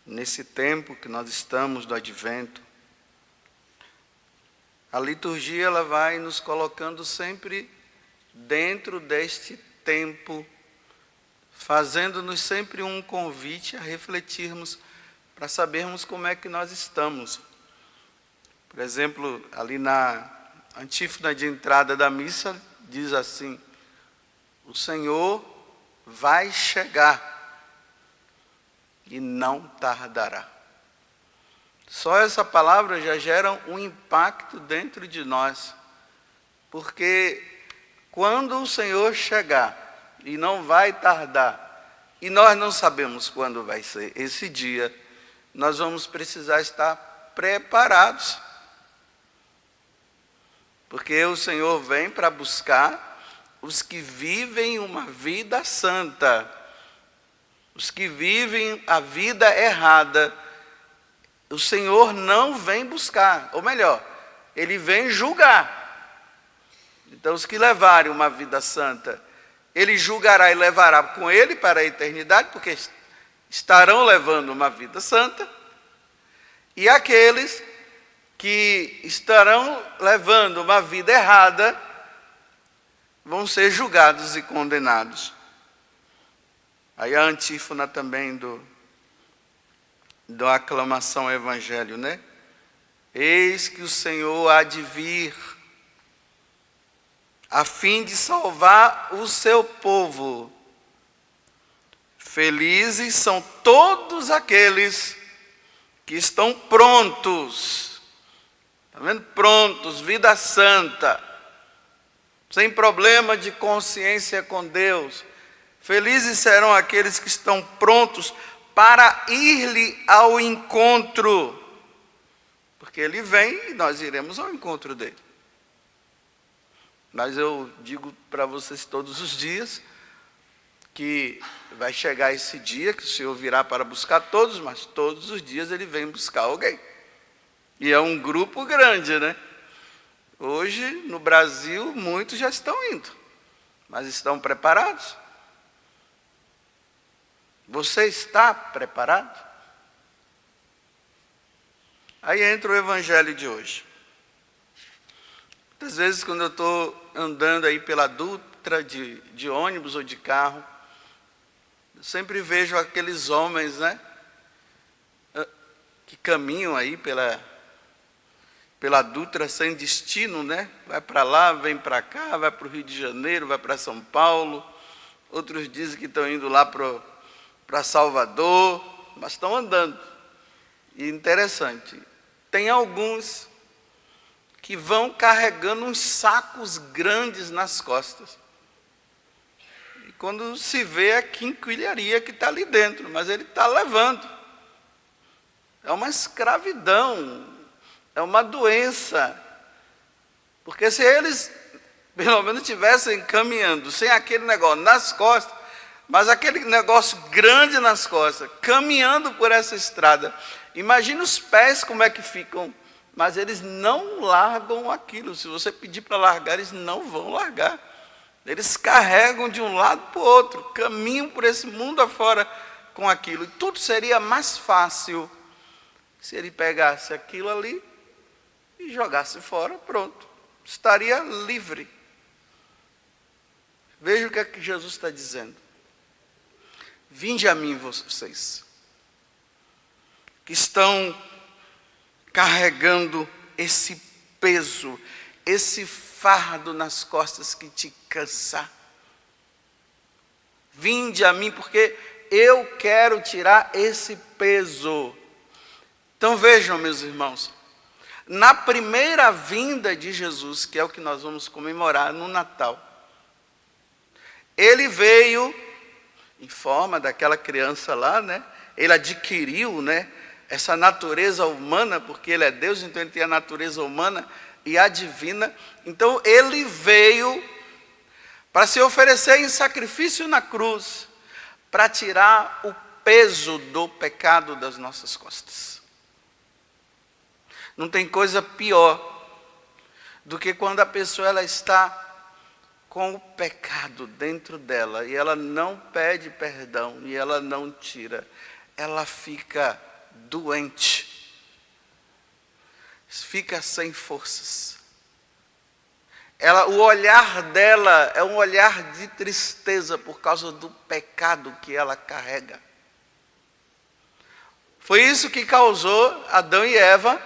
nesse tempo que nós estamos do Advento, a liturgia ela vai nos colocando sempre dentro deste tempo, fazendo-nos sempre um convite a refletirmos para sabermos como é que nós estamos. Por exemplo, ali na antífona de entrada da missa, diz assim: o Senhor vai chegar e não tardará. Só essa palavra já gera um impacto dentro de nós, porque quando o Senhor chegar, e não vai tardar, e nós não sabemos quando vai ser esse dia, nós vamos precisar estar preparados, porque o Senhor vem para buscar os que vivem uma vida santa, os que vivem a vida errada. O Senhor não vem buscar, ou melhor, Ele vem julgar. Então, os que levarem uma vida santa, Ele julgará e levará com Ele para a eternidade, porque estarão levando uma vida santa. E aqueles que estarão levando uma vida errada, vão ser julgados e condenados. Aí a antífona também da aclamação ao Evangelho, né? Eis que o Senhor há de vir, a fim de salvar o seu povo. Felizes são todos aqueles que estão prontos. Está vendo? Prontos, vida santa, sem problema de consciência com Deus. Felizes serão aqueles que estão prontos para ir-lhe ao encontro, porque Ele vem e nós iremos ao encontro dEle. Mas eu digo para vocês todos os dias, que vai chegar esse dia, que o Senhor virá para buscar todos, mas todos os dias Ele vem buscar alguém. E é um grupo grande, né? Hoje, no Brasil, muitos já estão indo, mas estão preparados? Você está preparado? Aí entra o Evangelho de hoje. Muitas vezes, quando eu estou andando aí pela Dutra de ônibus ou de carro, eu sempre vejo aqueles homens, né, que caminham aí pela Dutra sem destino, né? Vai para lá, vem para cá, vai para o Rio de Janeiro, vai para São Paulo. Outros dizem que estão indo lá para Salvador, mas estão andando. E interessante, tem alguns que vão carregando uns sacos grandes nas costas. E quando se vê a quinquilharia que está ali dentro, mas ele está levando. É uma escravidão, é uma doença. Porque se eles, pelo menos, estivessem caminhando sem aquele negócio nas costas, mas aquele negócio grande nas costas, caminhando por essa estrada, imagina os pés como é que ficam, mas eles não largam aquilo. Se você pedir para largar, eles não vão largar. Eles carregam de um lado para o outro, caminham por esse mundo afora com aquilo. E tudo seria mais fácil se ele pegasse aquilo ali e jogasse fora, pronto. Estaria livre. Veja o que é que Jesus está dizendo. Vinde a mim, vocês, que estão carregando esse peso, esse fardo nas costas que te cansa. Vinde a mim, porque eu quero tirar esse peso. Então vejam, meus irmãos, na primeira vinda de Jesus, que é o que nós vamos comemorar no Natal, Ele veio em forma daquela criança lá, né? Ele adquiriu, né, essa natureza humana, porque Ele é Deus, então Ele tem a natureza humana e a divina. Então Ele veio para se oferecer em sacrifício na cruz, para tirar o peso do pecado das nossas costas. Não tem coisa pior do que quando a pessoa ela está com o pecado dentro dela, e ela não pede perdão, e ela não tira, ela fica doente, fica sem forças. O olhar dela é um olhar de tristeza por causa do pecado que ela carrega. Foi isso que causou Adão e Eva,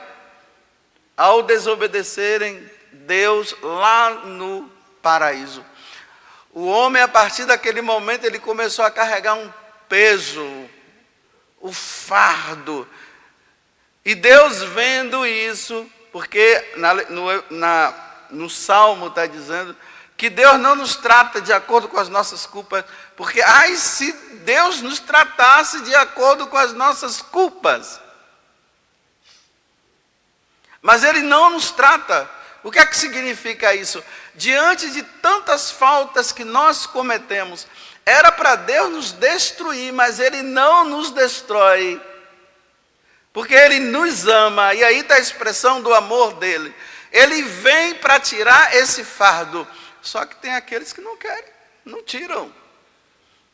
ao desobedecerem Deus lá no paraíso. O homem, a partir daquele momento, ele começou a carregar um peso, o fardo. E Deus vendo isso, porque no Salmo está dizendo que Deus não nos trata de acordo com as nossas culpas, porque, se Deus nos tratasse de acordo com as nossas culpas. Mas Ele não nos trata. O que é que significa isso? Diante de tantas faltas que nós cometemos, era para Deus nos destruir, mas Ele não nos destrói, porque Ele nos ama, e aí está a expressão do amor dEle. Ele vem para tirar esse fardo, só que tem aqueles que não querem, não tiram,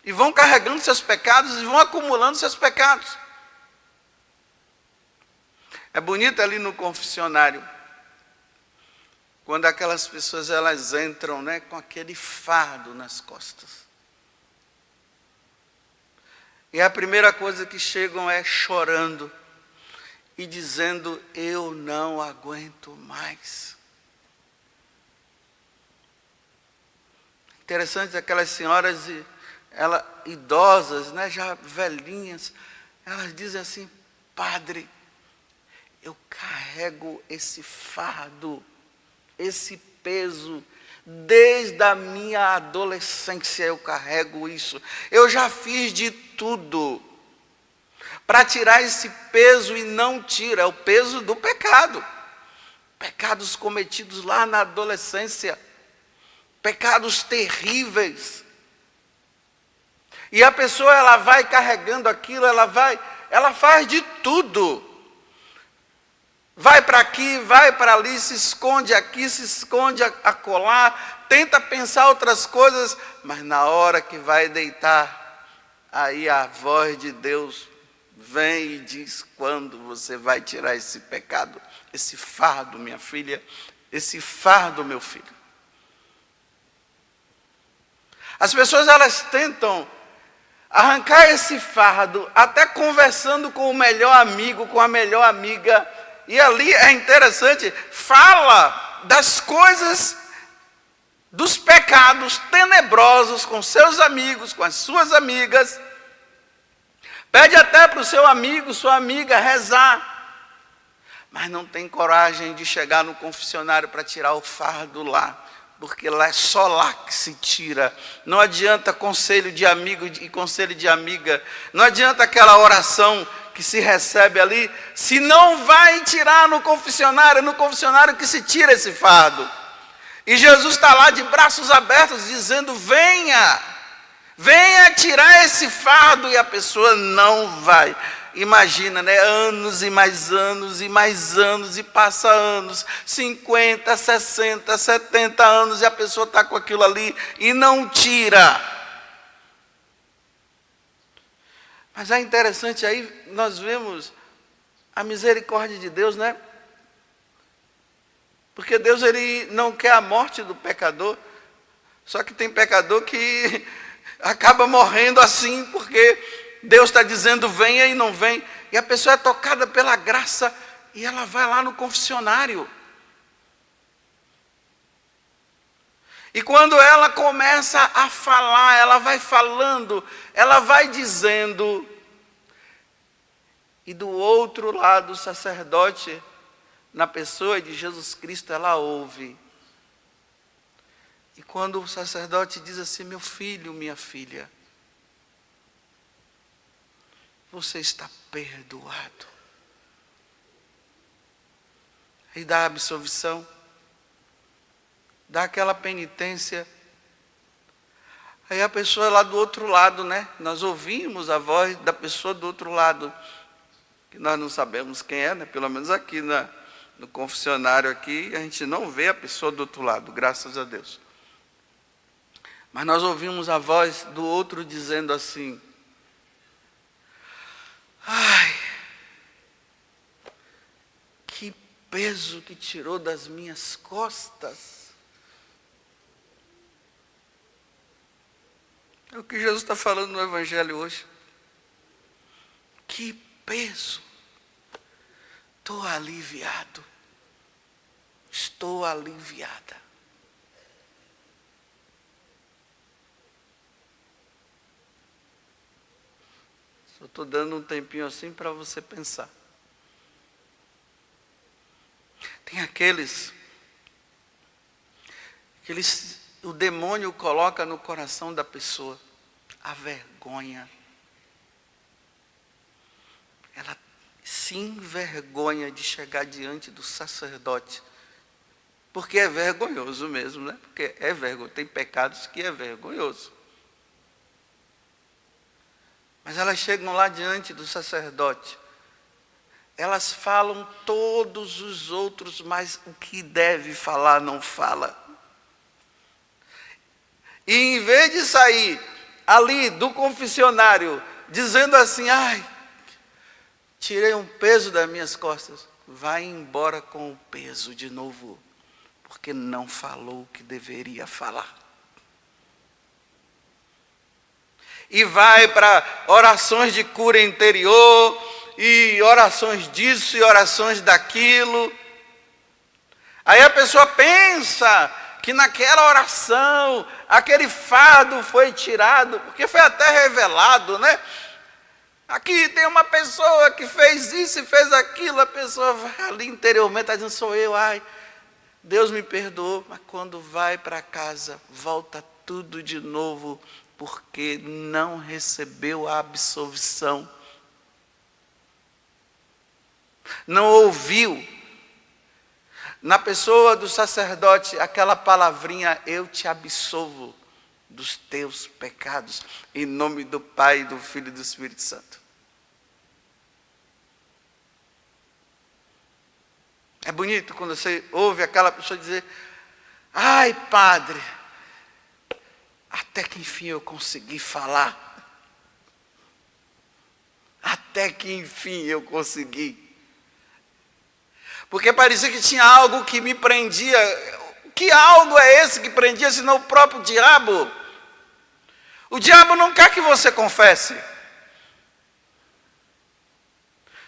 e vão carregando seus pecados, e vão acumulando seus pecados. É bonito ali no confessionário, quando aquelas pessoas elas entram, com aquele fardo nas costas. E a primeira coisa que chegam é chorando e dizendo: eu não aguento mais. Interessante, aquelas senhoras idosas, já velhinhas, elas dizem assim: padre, eu carrego esse fardo, esse peso, desde a minha adolescência eu carrego isso. Eu já fiz de tudo para tirar esse peso e não tira. É o peso do pecado. Pecados cometidos lá na adolescência. Pecados terríveis. E a pessoa ela vai carregando aquilo, ela faz de tudo. Vai para aqui, vai para ali, se esconde aqui, se esconde acolá, tenta pensar outras coisas, mas na hora que vai deitar, aí a voz de Deus vem e diz: quando você vai tirar esse pecado, esse fardo, minha filha, esse fardo, meu filho. As pessoas elas tentam arrancar esse fardo, até conversando com o melhor amigo, com a melhor amiga. E ali é interessante, fala das coisas, dos pecados tenebrosos com seus amigos, com as suas amigas. Pede até para o seu amigo, sua amiga rezar. Mas não tem coragem de chegar no confessionário para tirar o fardo lá. Porque lá é só lá que se tira. Não adianta conselho de amigo e conselho de amiga. Não adianta aquela oração que se recebe ali, se não vai tirar no confessionário que se tira esse fardo. E Jesus está lá de braços abertos dizendo: venha tirar esse fardo, e a pessoa não vai. Imagina, anos e mais anos e mais anos, e passa anos, 50, 60, 70 anos, e a pessoa está com aquilo ali e não tira. Mas é interessante, aí nós vemos a misericórdia de Deus, Porque Deus ele não quer a morte do pecador, só que tem pecador que acaba morrendo assim, porque Deus está dizendo venha e não vem, e a pessoa é tocada pela graça, e ela vai lá no confessionário. E quando ela começa a falar, ela vai falando, ela vai dizendo, e do outro lado o sacerdote, na pessoa de Jesus Cristo, ela ouve. E quando o sacerdote diz assim: meu filho, minha filha, você está perdoado. Aí dá a absolvição, dá aquela penitência. Aí a pessoa lá do outro lado, nós ouvimos a voz da pessoa do outro lado, que nós não sabemos quem é, pelo menos aqui no confessionário aqui, a gente não vê a pessoa do outro lado, graças a Deus. Mas nós ouvimos a voz do outro dizendo assim: ai, peso que tirou das minhas costas. É o que Jesus está falando no Evangelho hoje. Que peso. Estou aliviado. Estou aliviada. Só estou dando um tempinho assim para você pensar. Tem aqueles, o demônio coloca no coração da pessoa a vergonha. Ela se envergonha de chegar diante do sacerdote. Porque é vergonhoso mesmo, né? Porque é vergonhoso. Tem pecados que é vergonhoso. Mas elas chegam lá diante do sacerdote. Elas falam todos os outros, mas o que deve falar não fala. E em vez de sair ali do confessionário, dizendo assim, ai, tirei um peso das minhas costas, vai embora com o peso de novo, porque não falou o que deveria falar. E vai para orações de cura interior, e orações disso e orações daquilo. Aí a pessoa pensa que naquela oração, aquele fardo foi tirado, porque foi até revelado, né? Aqui tem uma pessoa que fez isso e fez aquilo, a pessoa vai ali interiormente, está dizendo, sou eu, ai, Deus me perdoou, mas quando vai para casa, volta tudo de novo, porque não recebeu a absolvição. Não ouviu na pessoa do sacerdote aquela palavrinha, eu te absolvo dos teus pecados, em nome do Pai, do Filho e do Espírito Santo. É bonito quando você ouve aquela pessoa dizer, ai padre, até que enfim eu consegui falar. Até que enfim eu consegui. Porque parecia que tinha algo que me prendia. Que algo é esse que prendia, senão o próprio diabo? O diabo não quer que você confesse.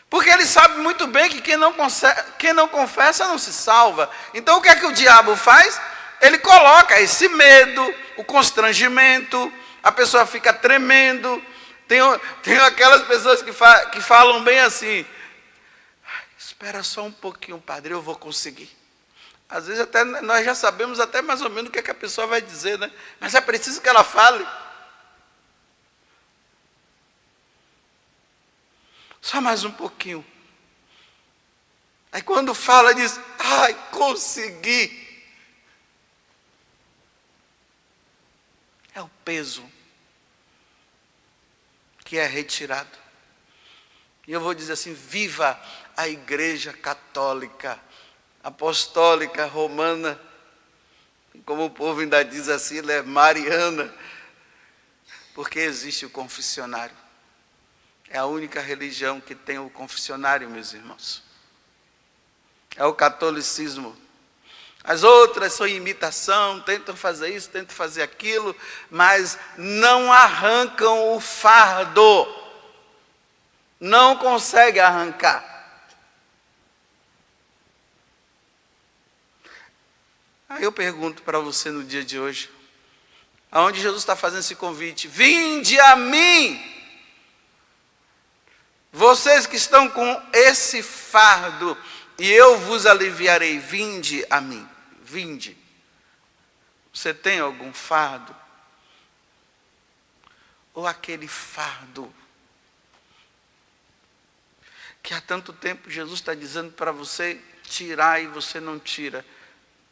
Porque ele sabe muito bem que quem não confessa não se salva. Então o que é que o diabo faz? Ele coloca esse medo, o constrangimento, a pessoa fica tremendo. Tem aquelas pessoas que falam bem assim, espera só um pouquinho, padre, eu vou conseguir. Às vezes até nós já sabemos até mais ou menos o que a pessoa vai dizer, né? Mas é preciso que ela fale. Só mais um pouquinho. Aí quando fala, diz, ai, consegui. É o peso que é retirado. E eu vou dizer assim, viva a Igreja Católica, Apostólica, Romana, como o povo ainda diz assim, ela é mariana, porque existe o confessionário. É a única religião que tem o confessionário, meus irmãos. É o catolicismo. As outras são imitação, tentam fazer isso, tentam fazer aquilo, mas não arrancam o fardo. Não conseguem arrancar. Aí eu pergunto para você no dia de hoje, aonde Jesus está fazendo esse convite, vinde a mim, vocês que estão com esse fardo, e eu vos aliviarei, vinde a mim, vinde. Você tem algum fardo? Ou aquele fardo que há tanto tempo Jesus está dizendo para você tirar e você não tira?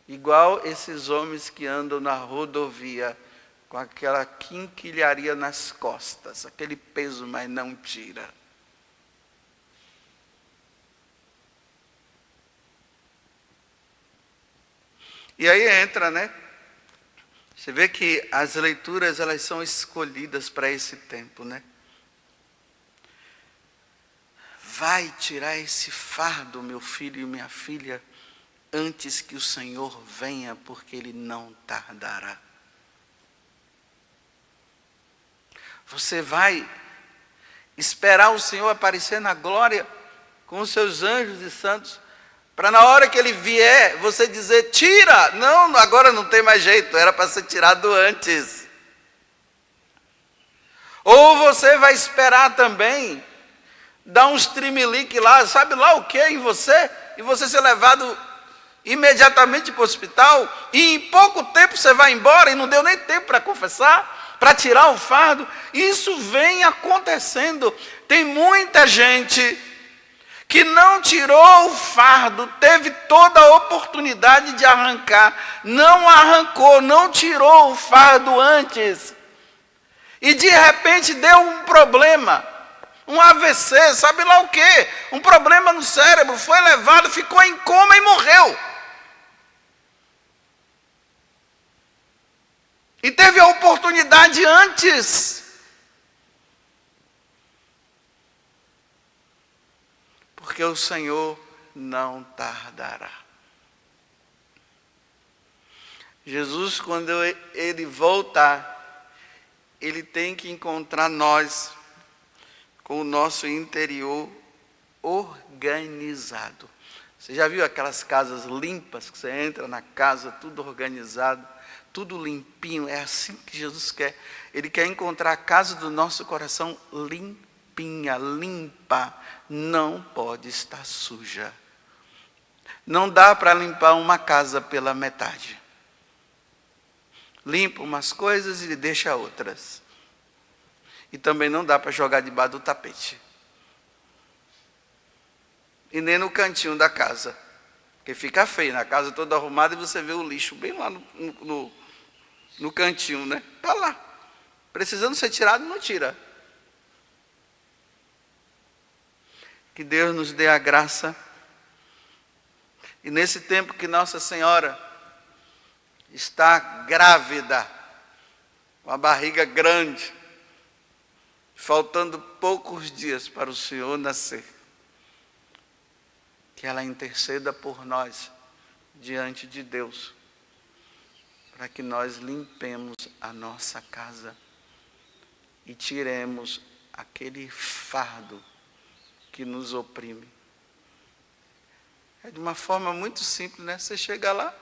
Igual esses homens que andam na rodovia com aquela quinquilharia nas costas, aquele peso, mas não tira. E aí entra, né? Você vê que as leituras, elas são escolhidas para esse tempo, né? vai tirar esse fardo, meu filho e minha filha, antes que o Senhor venha, porque Ele não tardará. Você vai esperar o Senhor aparecer na glória com os seus anjos e santos, para na hora que Ele vier, você dizer, tira! Não, agora não tem mais jeito, era para ser tirado antes. Ou você vai esperar também, dar um trimelique lá, sabe lá o que em você, e você ser levado imediatamente para o hospital, e em pouco tempo você vai embora, e não deu nem tempo para confessar, para tirar o fardo. Isso vem acontecendo. Tem muita gente que não tirou o fardo, teve toda a oportunidade de arrancar, não arrancou, não tirou o fardo antes, e de repente deu um problema, um AVC, sabe lá o quê? Um problema no cérebro, foi levado, ficou em coma e morreu. E teve a oportunidade antes. Porque o Senhor não tardará. Jesus, quando Ele voltar, Ele tem que encontrar nós com o nosso interior organizado. Você já viu aquelas casas limpas, que você entra na casa, tudo organizado, tudo limpinho? É assim que Jesus quer. Ele quer encontrar a casa do nosso coração limpinha, limpa. Não pode estar suja. Não dá para limpar uma casa pela metade. Limpa umas coisas e deixa outras. E também não dá para jogar debaixo do tapete. E nem no cantinho da casa. Porque fica feio, na casa toda arrumada e você vê o lixo bem lá no cantinho, né? Está lá. Precisando ser tirado, não tira. Que Deus nos dê a graça. E nesse tempo que Nossa Senhora está grávida, com a barriga grande, faltando poucos dias para o Senhor nascer, que ela interceda por nós diante de Deus, para que nós limpemos a nossa casa e tiremos aquele fardo que nos oprime. É de uma forma muito simples, né? Você chega lá,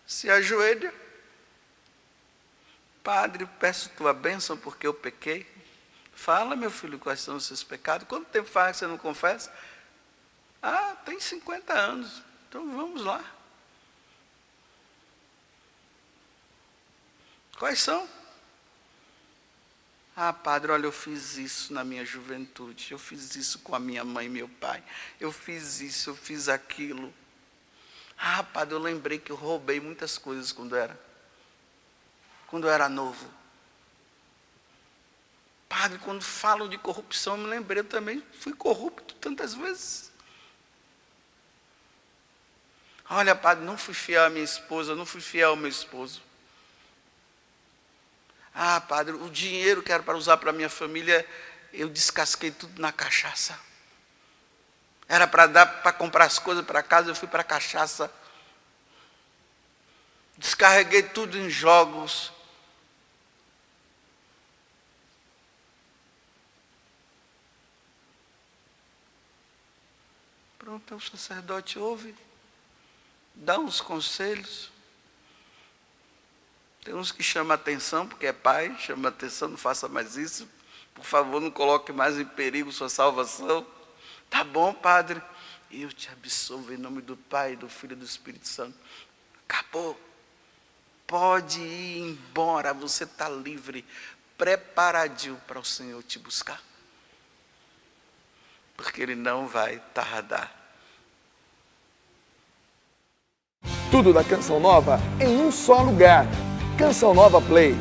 se ajoelha, Padre, peço tua bênção porque eu pequei. Fala, meu filho, quais são os seus pecados. Quanto tempo faz que você não confessa? Ah, tem 50 anos. Então vamos lá. Quais são? Ah, padre, olha, eu fiz isso na minha juventude. Eu fiz isso com a minha mãe e meu pai. Eu fiz isso, eu fiz aquilo. Ah, padre, eu lembrei que eu roubei muitas coisas quando eu era novo. Padre, quando falam de corrupção, eu me lembrei, eu também fui corrupto tantas vezes. Olha, padre, não fui fiel à minha esposa, não fui fiel ao meu esposo. Ah, padre, o dinheiro que era para usar para a minha família, eu descasquei tudo na cachaça. Era para dar para comprar as coisas para casa, eu fui para a cachaça. Descarreguei tudo em jogos. Pronto, o sacerdote ouve, dá uns conselhos. Tem uns que chamam a atenção, porque é pai, chama a atenção, não faça mais isso. Por favor, não coloque mais em perigo sua salvação. Tá bom, padre. Eu te absolvo em nome do Pai, do Filho e do Espírito Santo. Acabou. Pode ir embora, você está livre, preparadinho para o Senhor te buscar. Porque Ele não vai tardar. Tudo da Canção Nova em um só lugar. Canção Nova Play.